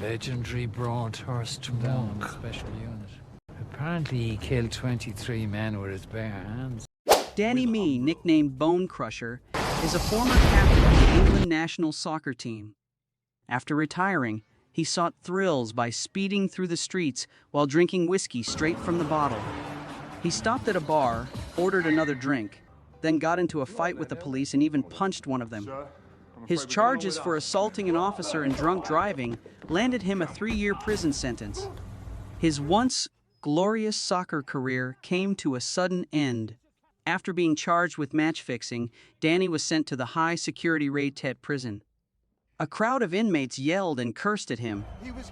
legendary Broadhurst monk. Special unit. Apparently he killed 23 men with his bare hands. Danny Mee, nicknamed Bone Crusher, is a former captain of the England national soccer team. After retiring, he sought thrills by speeding through the streets while drinking whiskey straight from the bottle. He stopped at a bar, ordered another drink, then got into a fight with the police and even punched one of them. His charges for assaulting an officer and drunk driving landed him a 3-year prison sentence. His once glorious soccer career came to a sudden end. After being charged with match fixing, Danny was sent to the high-security Rated prison. A crowd of inmates yelled and cursed at him,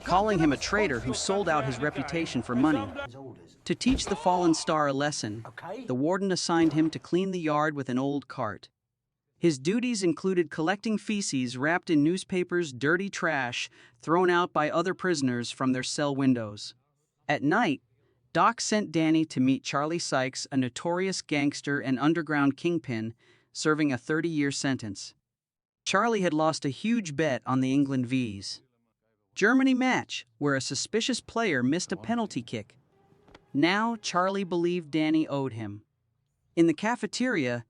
calling him a traitor who sold out his reputation for money. To teach the fallen star a lesson, the warden assigned him to clean the yard with an old cart. His duties included collecting feces wrapped in newspapers, dirty trash thrown out by other prisoners from their cell windows. At night, Doc sent Danny to meet Charlie Sykes, a notorious gangster and underground kingpin, serving a 30-year sentence. Charlie had lost a huge bet on the England Vs Germany match, where a suspicious player missed a penalty kick. Now Charlie believed Danny owed him. In the cafeteria,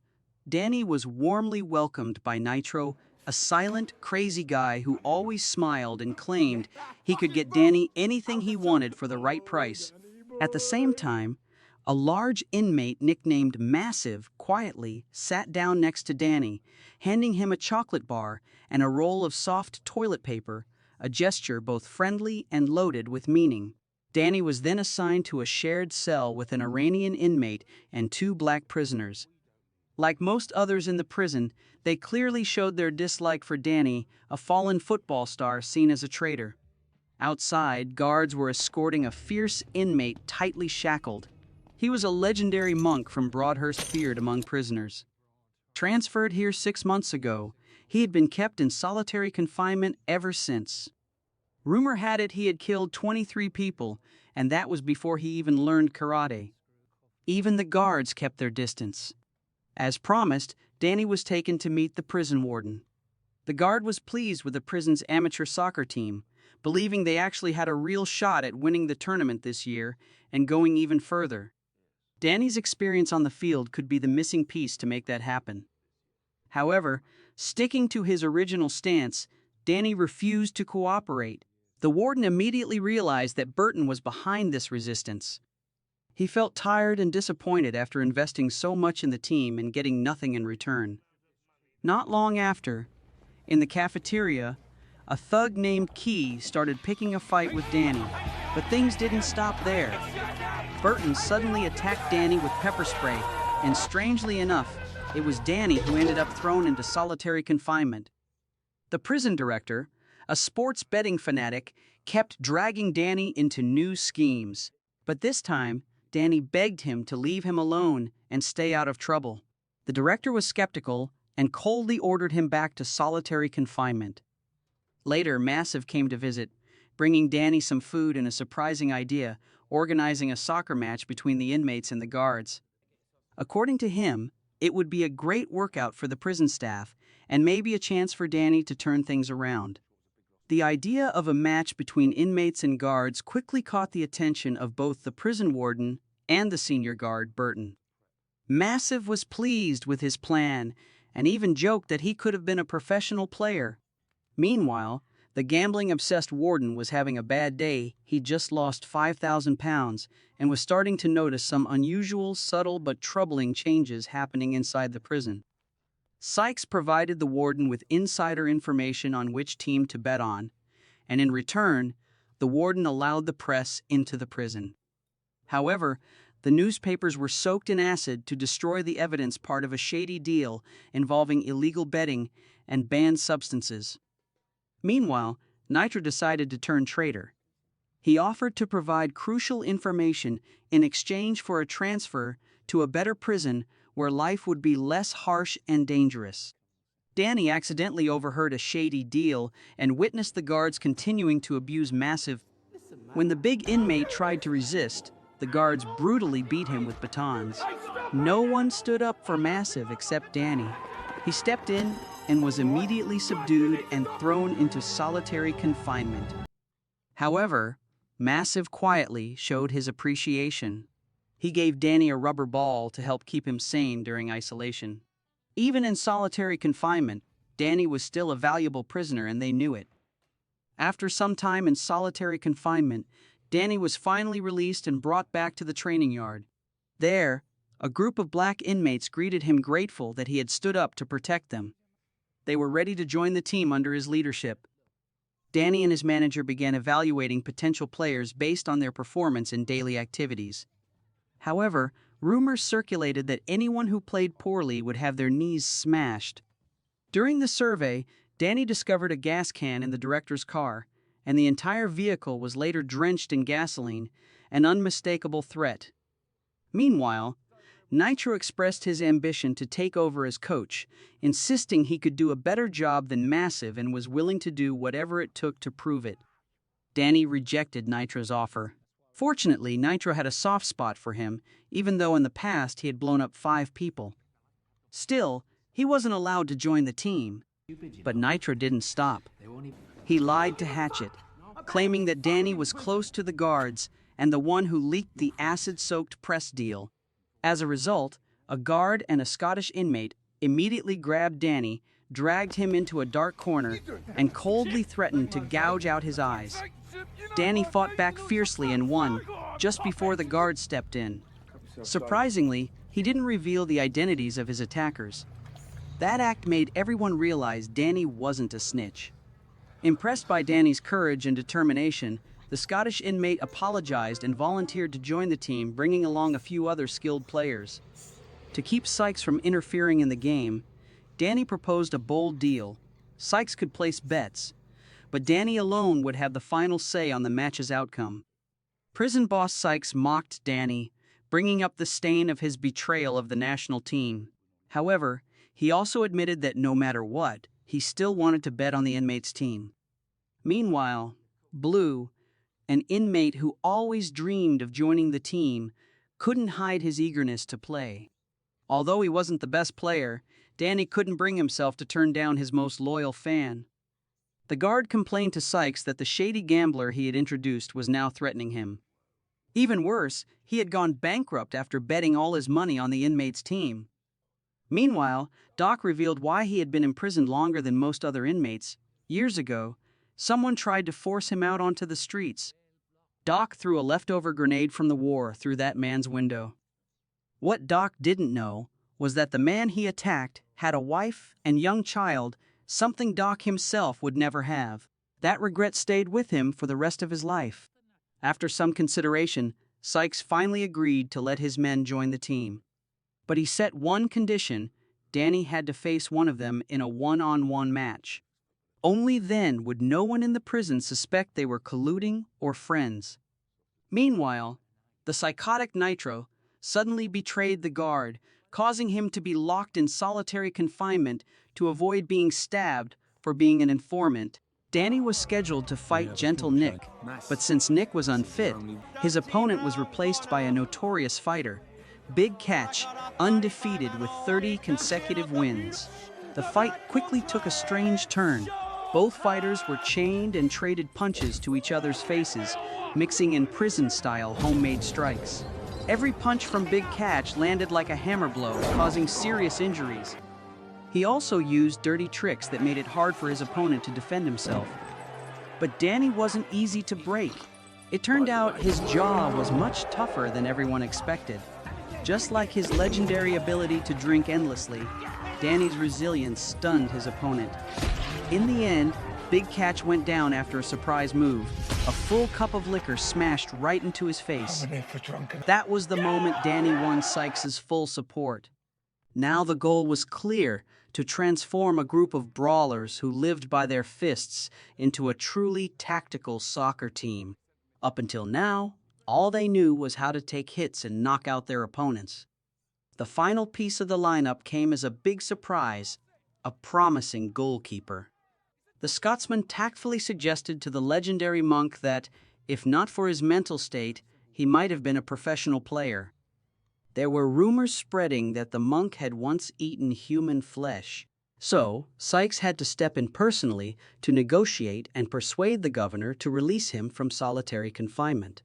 Danny was warmly welcomed by Nitro, a silent, crazy guy who always smiled and claimed he could get Danny anything he wanted for the right price. At the same time, a large inmate nicknamed Massive quietly sat down next to Danny, handing him a chocolate bar and a roll of soft toilet paper, a gesture both friendly and loaded with meaning. Danny was then assigned to a shared cell with an Iranian inmate and 2 black prisoners. Like most others in the prison, they clearly showed their dislike for Danny, a fallen football star seen as a traitor. Outside, guards were escorting a fierce inmate tightly shackled. He was a legendary monk from Broadhurst feared among prisoners. Transferred here 6 months ago, he had been kept in solitary confinement ever since. Rumor had it he had killed 23 people, and that was before he even learned karate. Even the guards kept their distance. As promised, Danny was taken to meet the prison warden. The guard was pleased with the prison's amateur soccer team, believing they actually had a real shot at winning the tournament this year and going even further. Danny's experience on the field could be the missing piece to make that happen. However, sticking to his original stance, Danny refused to cooperate. The warden immediately realized that Burton was behind this resistance. He felt tired and disappointed after investing so much in the team and getting nothing in return. Not long after, in the cafeteria, a thug named Key started picking a fight with Danny, but things didn't stop there. Burton suddenly attacked Danny with pepper spray, and strangely enough, it was Danny who ended up thrown into solitary confinement. The prison director, a sports betting fanatic, kept dragging Danny into new schemes, but this time, Danny begged him to leave him alone and stay out of trouble. The director was skeptical and coldly ordered him back to solitary confinement. Later, Massive came to visit, bringing Danny some food and a surprising idea, organizing a soccer match between the inmates and the guards. According to him, it would be a great workout for the prison staff and maybe a chance for Danny to turn things around. The idea of a match between inmates and guards quickly caught the attention of both the prison warden and the senior guard, Burton. Massive was pleased with his plan and even joked that he could have been a professional player. Meanwhile, the gambling-obsessed warden was having a bad day. He'd just lost £5,000 and was starting to notice some unusual, subtle but troubling changes happening inside the prison. Sykes provided the warden with insider information on which team to bet on, and in return, the warden allowed the press into the prison. However, the newspapers were soaked in acid to destroy the evidence part of a shady deal involving illegal betting and banned substances. Meanwhile, Nitro decided to turn traitor. He offered to provide crucial information in exchange for a transfer to a better prison where life would be less harsh and dangerous. Danny accidentally overheard a shady deal and witnessed the guards continuing to abuse Massive. When the big inmate tried to resist, the guards brutally beat him with batons. No one stood up for Massive except Danny. He stepped in and was immediately subdued and thrown into solitary confinement. However, Massive quietly showed his appreciation. He gave Danny a rubber ball to help keep him sane during isolation. Even in solitary confinement, Danny was still a valuable prisoner and they knew it. After some time in solitary confinement, Danny was finally released and brought back to the training yard. There, a group of black inmates greeted him, grateful that he had stood up to protect them. They were ready to join the team under his leadership. Danny and his manager began evaluating potential players based on their performance in daily activities. However, rumors circulated that anyone who played poorly would have their knees smashed. During the survey, Danny discovered a gas can in the director's car, and the entire vehicle was later drenched in gasoline, an unmistakable threat. Meanwhile, Nitro expressed his ambition to take over as coach, insisting he could do a better job than Massive and was willing to do whatever it took to prove it. Danny rejected Nitro's offer. Fortunately, Nitro had a soft spot for him, even though in the past he had blown up 5 people. Still, he wasn't allowed to join the team. But Nitro didn't stop. He lied to Hatchet, claiming that Danny was close to the guards and the one who leaked the acid-soaked press deal. As a result, a guard and a Scottish inmate immediately grabbed Danny, dragged him into a dark corner, and coldly threatened to gouge out his eyes. Danny fought back fiercely and won, just before the guards stepped in. Surprisingly, he didn't reveal the identities of his attackers. That act made everyone realize Danny wasn't a snitch. Impressed by Danny's courage and determination, the Scottish inmate apologized and volunteered to join the team, bringing along a few other skilled players. To keep Sykes from interfering in the game, Danny proposed a bold deal. Sykes could place bets, but Danny alone would have the final say on the match's outcome. Prison boss Sykes mocked Danny, bringing up the stain of his betrayal of the national team. However, he also admitted that no matter what, he still wanted to bet on the inmate's team. Meanwhile, Blue, an inmate who always dreamed of joining the team, couldn't hide his eagerness to play. Although he wasn't the best player, Danny couldn't bring himself to turn down his most loyal fan. The guard complained to Sykes that the shady gambler he had introduced was now threatening him. Even worse, he had gone bankrupt after betting all his money on the inmate's team. Meanwhile, Doc revealed why he had been imprisoned longer than most other inmates. Years ago, someone tried to force him out onto the streets. Doc threw a leftover grenade from the war through that man's window. What Doc didn't know was that the man he attacked had a wife and young child, something Doc himself would never have. That regret stayed with him for the rest of his life. After some consideration, Sykes finally agreed to let his men join the team. But he set one condition: Danny had to face one of them in a one-on-one match. Only then would no one in the prison suspect they were colluding or friends. Meanwhile, the psychotic Nitro suddenly betrayed the guard, causing him to be locked in solitary confinement to avoid being stabbed for being an informant. Danny was scheduled to fight Gentle Nick, but since Nick was unfit, his opponent was replaced by a notorious fighter, Big Catch, undefeated with 30 consecutive wins. The fight quickly took a strange turn. Both fighters were chained and traded punches to each other's faces, mixing in prison-style homemade strikes. Every punch from Big Catch landed like a hammer blow, causing serious injuries. He also used dirty tricks that made it hard for his opponent to defend himself. But Danny wasn't easy to break. It turned out his jaw was much tougher than everyone expected. Just like his legendary ability to drink endlessly, Danny's resilience stunned his opponent. In the end, Big Catch went down after a surprise move. A full cup of liquor smashed right into his face. That was the moment Danny won Sykes' full support. Now the goal was clear: to transform a group of brawlers who lived by their fists into a truly tactical soccer team. Up until now, all they knew was how to take hits and knock out their opponents. The final piece of the lineup came as a big surprise: a promising goalkeeper. The Scotsman tactfully suggested to the legendary monk that, if not for his mental state, he might have been a professional player. There were rumors spreading that the monk had once eaten human flesh, So, Sykes had to step in personally to negotiate and persuade the governor to release him from solitary confinement.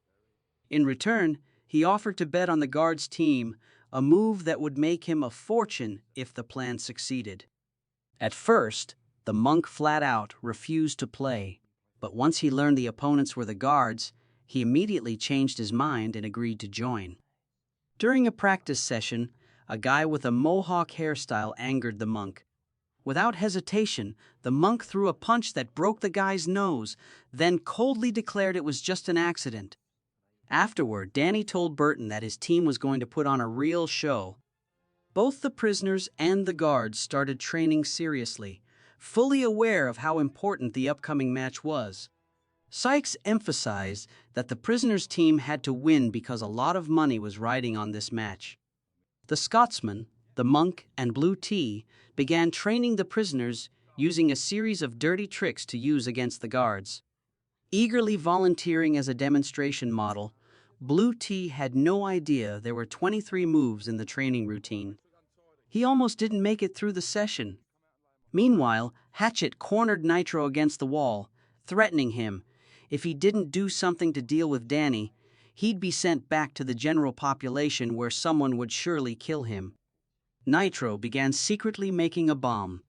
In return, he offered to bet on the guards' team, a move that would make him a fortune if the plan succeeded. At first, the monk flat out refused to play, but once he learned the opponents were the guards, he immediately changed his mind and agreed to join. During a practice session, a guy with a mohawk hairstyle angered the monk. Without hesitation, the monk threw a punch that broke the guy's nose, then coldly declared it was just an accident. Afterward, Danny told Burton that his team was going to put on a real show. Both the prisoners and the guards started training seriously, fully aware of how important the upcoming match was. Sykes emphasized that the prisoners' team had to win because a lot of money was riding on this match. The Scotsman, the monk, and Blue Tea began training the prisoners using a series of dirty tricks to use against the guards. Eagerly volunteering as a demonstration model, Blue Tea had no idea there were 23 moves in the training routine. He almost didn't make it through the session. Meanwhile, Hatchet cornered Nitro against the wall, threatening him. If he didn't do something to deal with Danny, he'd be sent back to the general population where someone would surely kill him. Nitro began secretly making a bomb.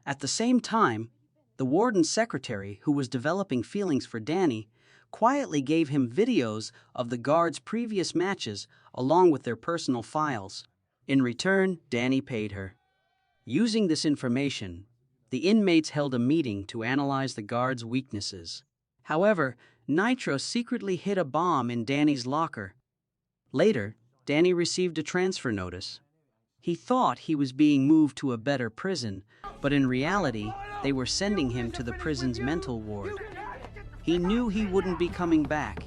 At the same time, the warden's secretary, who was developing feelings for Danny, quietly gave him videos of the guards' previous matches along with their personal files. In return, Danny paid her. Using this information, the inmates held a meeting to analyze the guards' weaknesses. However, Nitro secretly hid a bomb in Danny's locker. Later, Danny received a transfer notice. He thought he was being moved to a better prison, but in reality, they were sending him to the prison's mental ward. He knew he wouldn't be coming back.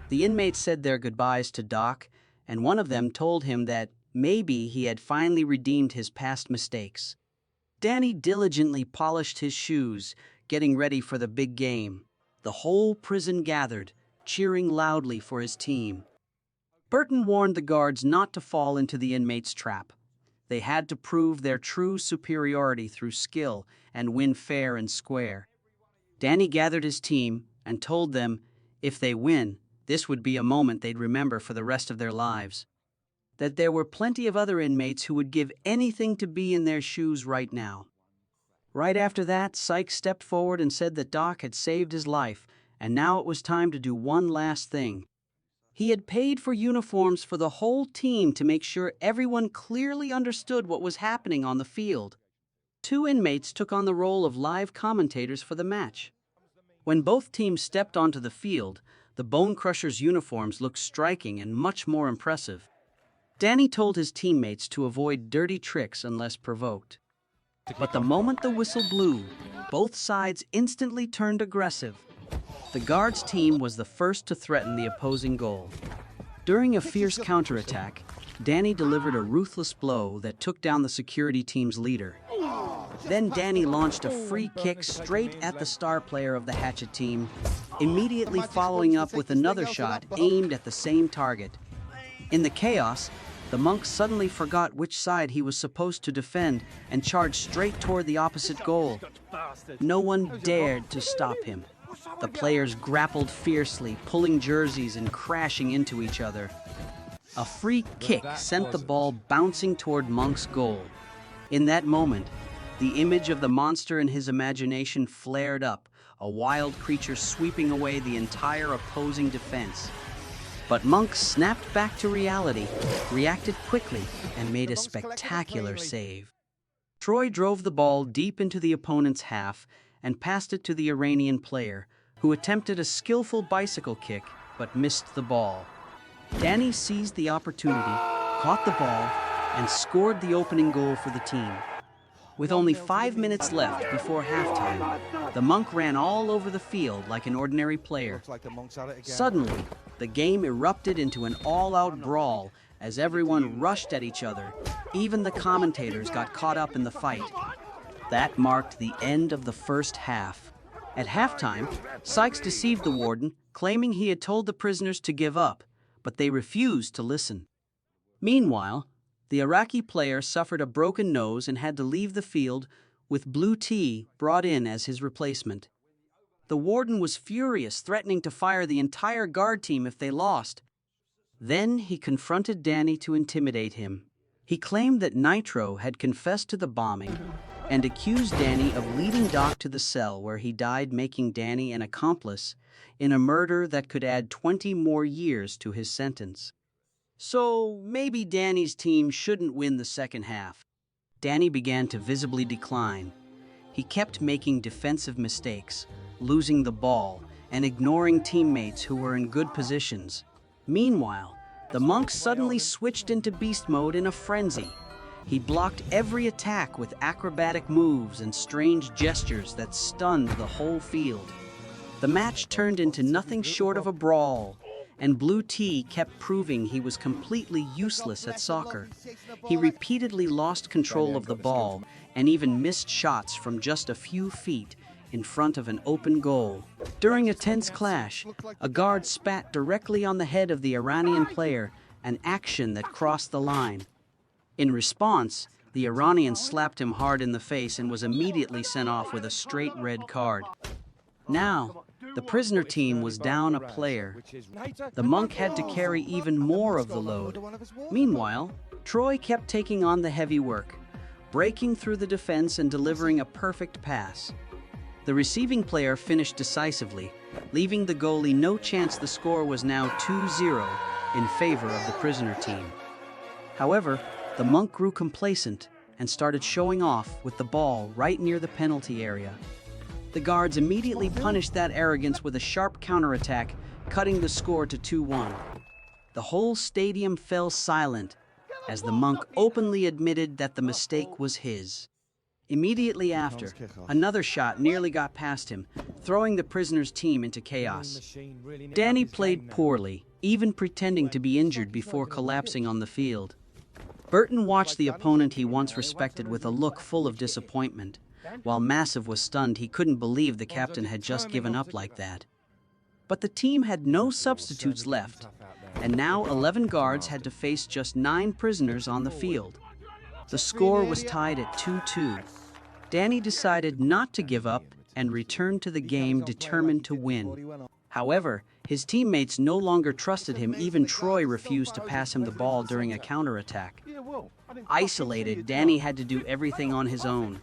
The inmates said their goodbyes to Doc, and one of them told him that maybe he had finally redeemed his past mistakes. Danny diligently polished his shoes, getting ready for the big game. The whole prison gathered, cheering loudly for his team. Burton warned the guards not to fall into the inmates' trap. They had to prove their true superiority through skill and win fair and square. Danny gathered his team and told them if they win, this would be a moment they'd remember for the rest of their lives. That there were plenty of other inmates who would give anything to be in their shoes right now. Right after that, Sykes stepped forward and said that Doc had saved his life, and now it was time to do one last thing. He had paid for uniforms for the whole team to make sure everyone clearly understood what was happening on the field. 2 inmates took on the role of live commentators for the match. When both teams stepped onto the field, the Bone Crusher's uniforms looked striking and much more impressive. Danny told his teammates to avoid dirty tricks unless provoked. But the moment the whistle blew, both sides instantly turned aggressive. The guards' team was the first to threaten the opposing goal. During a fierce counterattack, Danny delivered a ruthless blow that took down the security team's leader. Then Danny launched a free kick straight at the star player of the Hatchet team, immediately following up with another shot aimed at the same target. In the chaos, the monk suddenly forgot which side he was supposed to defend and charged straight toward the opposite goal. No one dared to stop him. The players grappled fiercely, pulling jerseys and crashing into each other. A free kick sent the ball bouncing toward Monk's goal. In that moment, the image of the monster in his imagination flared up, a wild creature sweeping away the entire opposing defense. But Monk snapped back to reality, reacted quickly, and made a spectacular save. Troy drove the ball deep into the opponent's half and passed it to the Iranian player, who attempted a skillful bicycle kick but missed the ball. Danny seized the opportunity, caught the ball, and scored the opening goal for the team. With only 5 minutes left before halftime, the monk ran all over the field like an ordinary player. Suddenly, the game erupted into an all-out brawl as everyone rushed at each other. Even the commentators got caught up in the fight. That marked the end of the first half. At halftime, Sykes deceived the warden, claiming he had told the prisoners to give up, but they refused to listen. Meanwhile, the Iraqi player suffered a broken nose and had to leave the field with Blue Tea brought in as his replacement. The warden was furious, threatening to fire the entire guard team if they lost. Then he confronted Danny to intimidate him. He claimed that Nitro had confessed to the bombing and accused Danny of leading Doc to the cell where he died, making Danny an accomplice in a murder that could add 20 more years to his sentence. So maybe Danny's team shouldn't win the second half. Danny began to visibly decline. He kept making defensive mistakes, losing the ball, and ignoring teammates who were in good positions. Meanwhile, the monk suddenly switched into beast mode in a frenzy. He blocked every attack with acrobatic moves and strange gestures that stunned the whole field. The match turned into nothing short of a brawl, and Blue Tea kept proving he was completely useless at soccer. He repeatedly lost control of the ball and even missed shots from just a few feet in front of an open goal. During a tense clash, a guard spat directly on the head of the Iranian player, an action that crossed the line. In response, the Iranian slapped him hard in the face and was immediately sent off with a straight red card. Now, the prisoner team was down a player. The monk had to carry even more of the load. Meanwhile, Troy kept taking on the heavy work, breaking through the defense and delivering a perfect pass. The receiving player finished decisively, leaving the goalie no chance. The score was now 2-0 in favor of the prisoner team. However, the monk grew complacent and started showing off with the ball right near the penalty area. The guards immediately punished that arrogance with a sharp counterattack, cutting the score to 2-1. The whole stadium fell silent as the monk openly admitted that the mistake was his. Immediately after, another shot nearly got past him, throwing the prisoners' team into chaos. Danny played poorly, even pretending to be injured before collapsing on the field. Burton watched the opponent he once respected with a look full of disappointment. While Massive was stunned, he couldn't believe the captain had just given up like that. But the team had no substitutes left, and now 11 guards had to face just 9 prisoners on the field. The score was tied at 2-2. Danny decided not to give up and returned to the game determined to win. However, his teammates no longer trusted him. Even Troy refused to pass him the ball during a counterattack. Isolated, Danny had to do everything on his own.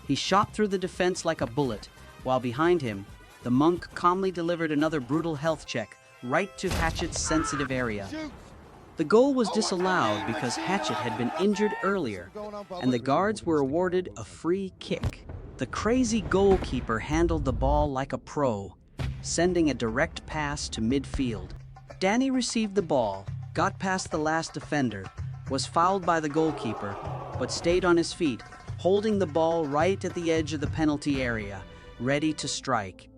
He shot through the defense like a bullet, while behind him, the monk calmly delivered another brutal health check right to Hatchet's sensitive area. The goal was disallowed because Hatchet had been injured earlier, and the guards were awarded a free kick. The crazy goalkeeper handled the ball like a pro, sending a direct pass to midfield. Danny received the ball, got past the last defender, was fouled by the goalkeeper, but stayed on his feet, holding the ball right at the edge of the penalty area, ready to strike.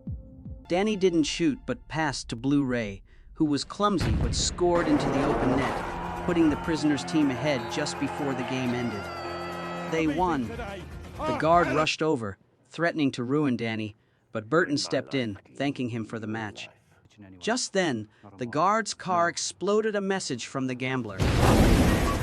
Danny didn't shoot but passed to Blue Ray, who was clumsy but scored into the open net, putting the prisoners' team ahead just before the game ended. They won. The guard rushed over, threatening to ruin Danny, but Burton stepped in, thanking him for the match. Just then, the guard's car exploded a message from the gambler.